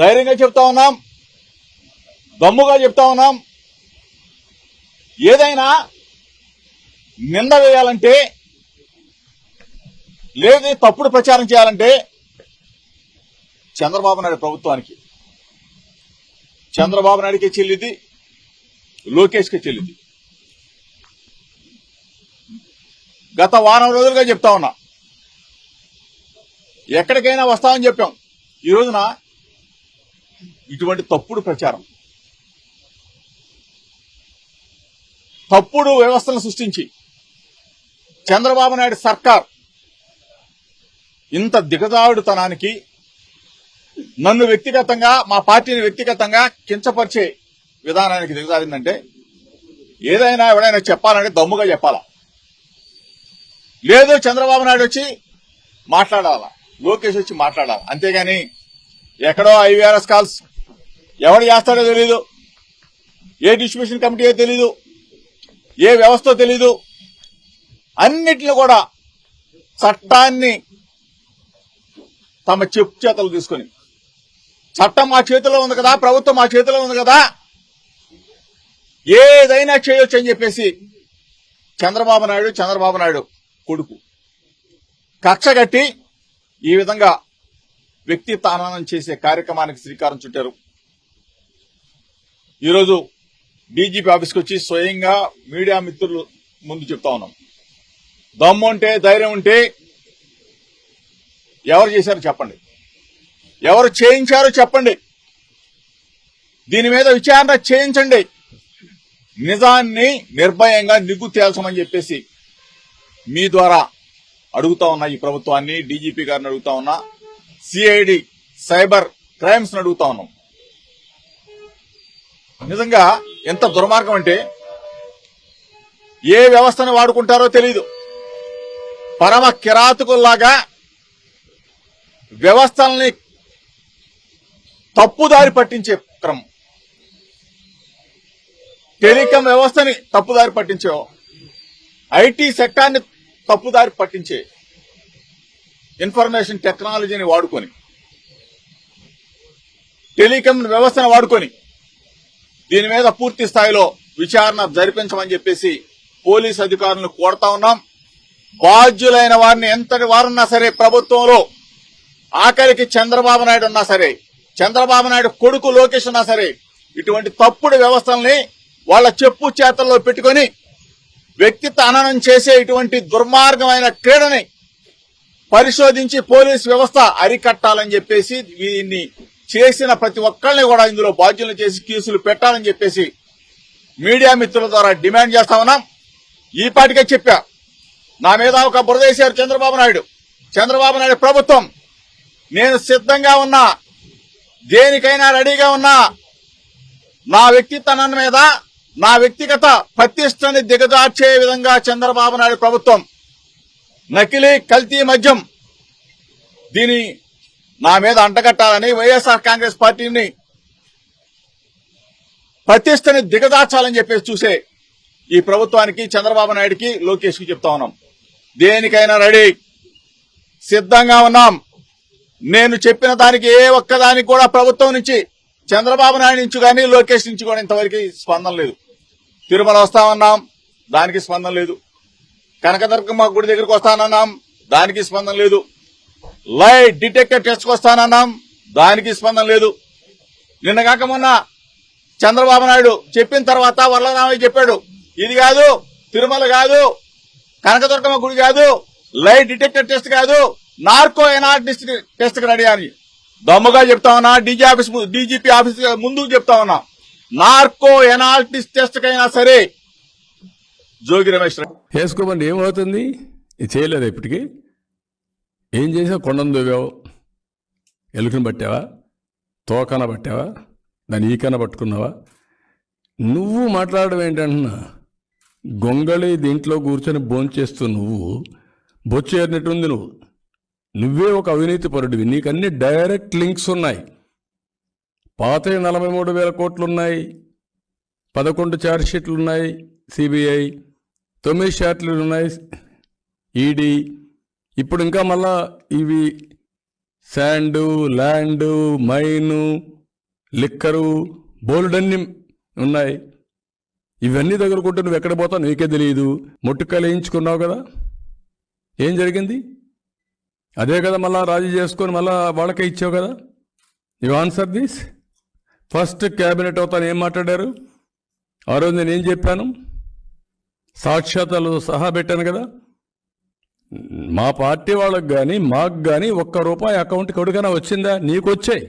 ధైర్యంగా చెప్తా ఉన్నాం, దమ్ముగా చెప్తా ఉన్నాం. ఏదైనా నింద వేయాలంటే, లేదు తప్పుడు ప్రచారం చేయాలంటే చంద్రబాబు నాయుడు ప్రభుత్వానికి, చంద్రబాబు నాయుడికి చెల్లిది, లోకేష్కి చెల్లిది. గత వారం రోజులుగా చెప్తా ఉన్నా, ఎక్కడికైనా వస్తామని చెప్పాం. ఈ రోజున ఇటువంటి తప్పుడు ప్రచారం, తప్పుడు వ్యవస్థలను సృష్టించి చంద్రబాబు నాయుడు సర్కార్ ఇంత దిగజారుడుతనానికి, నన్ను వ్యక్తిగతంగా, మా పార్టీని వ్యక్తిగతంగా కించపరిచే విధానానికి దిగజారిందంటే, ఏదైనా ఎవడైనా చెప్పాలంటే దమ్ముగా చెప్పాలా. లేదు చంద్రబాబు నాయుడు వచ్చి మాట్లాడాలా, లోకేష్ వచ్చి మాట్లాడాలా. అంతేగాని ఎక్కడో IVRS కాల్స్ ఎవడు చేస్తాడో తెలీదు, ఏ డిస్ట్రిబ్యూషన్ కమిటీ తెలీదు, ఏ వ్యవస్థ తెలీదు. అన్నిటిని కూడా చట్టాన్ని తమ చెప్పు చేతలు తీసుకుని, చట్టం మా చేతిలో ఉంది కదా, ప్రభుత్వం మా చేతిలో ఉంది కదా, ఏదైనా చేయొచ్చు అని చెప్పేసి చంద్రబాబు నాయుడు కొడుకు కక్ష కట్టి ఈ విధంగా వ్యక్తి తానానం చేసే కార్యక్రమానికి శ్రీకారం చుట్టారు. ఈరోజు డీజీపీ ఆఫీస్కి వచ్చి స్వయంగా మీడియా మిత్రులు ముందు చెప్తా ఉన్నాం, దమ్ము ఉంటే, ధైర్యం ఉంటే ఎవరు చేశారో చెప్పండి, ఎవరు చేయించారో చెప్పండి, దీని మీద విచారణ చేయించండి, నిజాన్ని నిర్భయంగా నిగ్గు తేల్చమని చెప్పేసి మీ ద్వారా అడుగుతా ఉన్నా. ఈ ప్రభుత్వాన్ని, డీజీపీ గారిని అడుగుతా ఉన్నా, సిఐడి సైబర్ క్రైమ్స్ అడుగుతా ఉన్నాం. నిజంగా ఎంత దుర్మార్గం అంటే, ఏ వ్యవస్థను వాడుకుంటారో తెలీదు, పరమ కిరాతకుల్లాగా వ్యవస్థల్ని తప్పుదారి పట్టించే క్రమం. టెలికాం వ్యవస్థని తప్పుదారి పట్టించే, ఐటీ సెక్టార్ని తప్పుదారి పట్టించే, ఇన్ఫర్మేషన్ టెక్నాలజీని వాడుకొని, టెలికాం వ్యవస్థను వాడుకొని దీని మీద పూర్తి స్థాయిలో విచారణ జరిపించమని చెప్పేసి పోలీస్ అధికారులను కోరుతా ఉన్నాం. బాధ్యులైన వారిని, ఎంతటి వారున్నా సరే ప్రభుత్వంలో, ఆఖరికి చంద్రబాబు నాయుడు ఉన్నా సరే, చంద్రబాబు నాయుడు కొడుకు లోకేష్ ఉన్నా సరే, ఇటువంటి తప్పుడు వ్యవస్థల్ని వాళ్ళ చెప్పు చేతల్లో పెట్టుకుని వ్యక్తిత్వ హననం చేసే ఇటువంటి దుర్మార్గమైన క్రీడని పరిశోధించి పోలీస్ వ్యవస్థ అరికట్టాలని చెప్పేసి, దీన్ని చేసిన ప్రతి ఒక్కరిని కూడా ఇందులో బాధ్యులను చేసి కేసులు పెట్టాలని చెప్పేసి మీడియా మిత్రుల ద్వారా డిమాండ్ చేస్తా ఉన్నాం. ఈ పాటికే చెప్పా, నా మీద ఒక బురదేశారు చంద్రబాబు నాయుడు ప్రభుత్వం. నేను సిద్ధంగా ఉన్నా, దేనికైనా రెడీగా ఉన్నా. నా వ్యక్తిత్వం మీద, నా వ్యక్తిగత ప్రతిష్టని దిగజార్చే విధంగా చంద్రబాబు నాయుడు ప్రభుత్వం నకిలీ కల్తీ మద్యం దీని నా మీద అంటగట్టాలని, వైఎస్ఆర్ కాంగ్రెస్ పార్టీని ప్రతిష్టని దిగజార్చాలని చెప్పేసి చూసే ఈ ప్రభుత్వానికి, చంద్రబాబు నాయుడికి, లోకేష్ కి చెప్తా ఉన్నాం, దేనికైనా రెడీ, సిద్ధంగా ఉన్నాం. నేను చెప్పిన దానికి ఏ ఒక్కదానికి కూడా ప్రభుత్వం నుంచి, చంద్రబాబు నాయుడు నుంచి కానీ, లోకేష్ నుంచి కూడా ఇంతవరకు స్పందన లేదు. తిరుమల వస్తామన్నాం, దానికి స్పందన లేదు. కనకదుర్గమ్మ గుడి దగ్గరికి వస్తానన్నాం, దానికి స్పందన లేదు. లైట్ డిటెక్టర్ టెస్ట్కి వస్తానన్నాం, దానికి స్పందన లేదు. నిన్నగాక మొన్న చంద్రబాబు నాయుడు చెప్పిన తర్వాత వరలరామయ్య చెప్పాడు, ఇది కాదు, తిరుమల కాదు, కనకదుర్గమ్మ గుడి కాదు, లైట్ డిటెక్టర్ టెస్ట్ కాదు, నార్కో ఎనాలిసిస్ టెస్ట్ కి రెడీ అని దమ్ముగా చెప్తా ఉన్నా. డీజీపీ ఆఫీస్ ముందు చెప్తా ఉన్నా, నార్కో ఎనాలిసిస్ టెస్ట్ కైనా సరే జోగి రమేష్ వేసుకోమని ఏమవుతుంది? ఇది చేయలేదు ఇప్పటికీ. ఏం చేసావు? కొండను దోవావు, ఎలుకను పట్టావా, తోకన పట్టావా, దాని ఈకన పట్టుకున్నావా? నువ్వు మాట్లాడడం ఏంటంటున్నా, గొంగళి దీంట్లో కూర్చొని భోంచేస్తూ నువ్వు బొచ్చేరినట్టుంది. నువ్వే ఒక అవినీతి పరుడివి. నీకు అన్ని డైరెక్ట్ లింక్స్ ఉన్నాయి. పాత 43,000 కోట్లున్నాయి, 11 ఛార్జ్షీట్లు ఉన్నాయి సిబిఐ, 9 షార్ట్లు ఉన్నాయి ఈడీ. ఇప్పుడు ఇంకా మళ్ళా ఇవి శాండు, ల్యాండు, మైను, లిక్కరు, బోల్డన్ని ఉన్నాయి. ఇవన్నీ తగులుకుంటూ నువ్వు ఎక్కడ పోతావు నీకే తెలియదు. ముట్టుకాయలు వేయించుకున్నావు కదా, ఏం జరిగింది? అదే కదా మళ్ళా రాజీ చేసుకొని మళ్ళా వాళ్ళకే ఇచ్చావు కదా. You answer this. First cabinet అవుతాను ఏం మాట్లాడారు ఆ రోజు? నేనేం చెప్పాను? సాక్ష్యాతాలు సహా పెట్టాను కదా. మా పార్టీ వాళ్ళకు కానీ మాకు కానీ ₹1 అకౌంట్కి ఎవరికైనా వచ్చిందా? నీకు వచ్చాయి.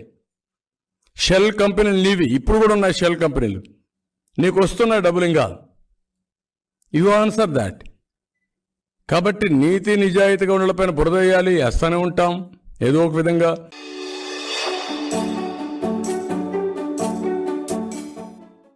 షెల్ కంపెనీలు నీవి, ఇప్పుడు కూడా ఉన్నాయి షెల్ కంపెనీలు, నీకు వస్తున్నాయి డబ్బులు ఇంకా. You answer that. కాబట్టి నీతి నిజాయితీగా ఉండలపైన బురద వేయాలి, వేస్తూనే ఉంటాం ఏదో ఒక విధంగా.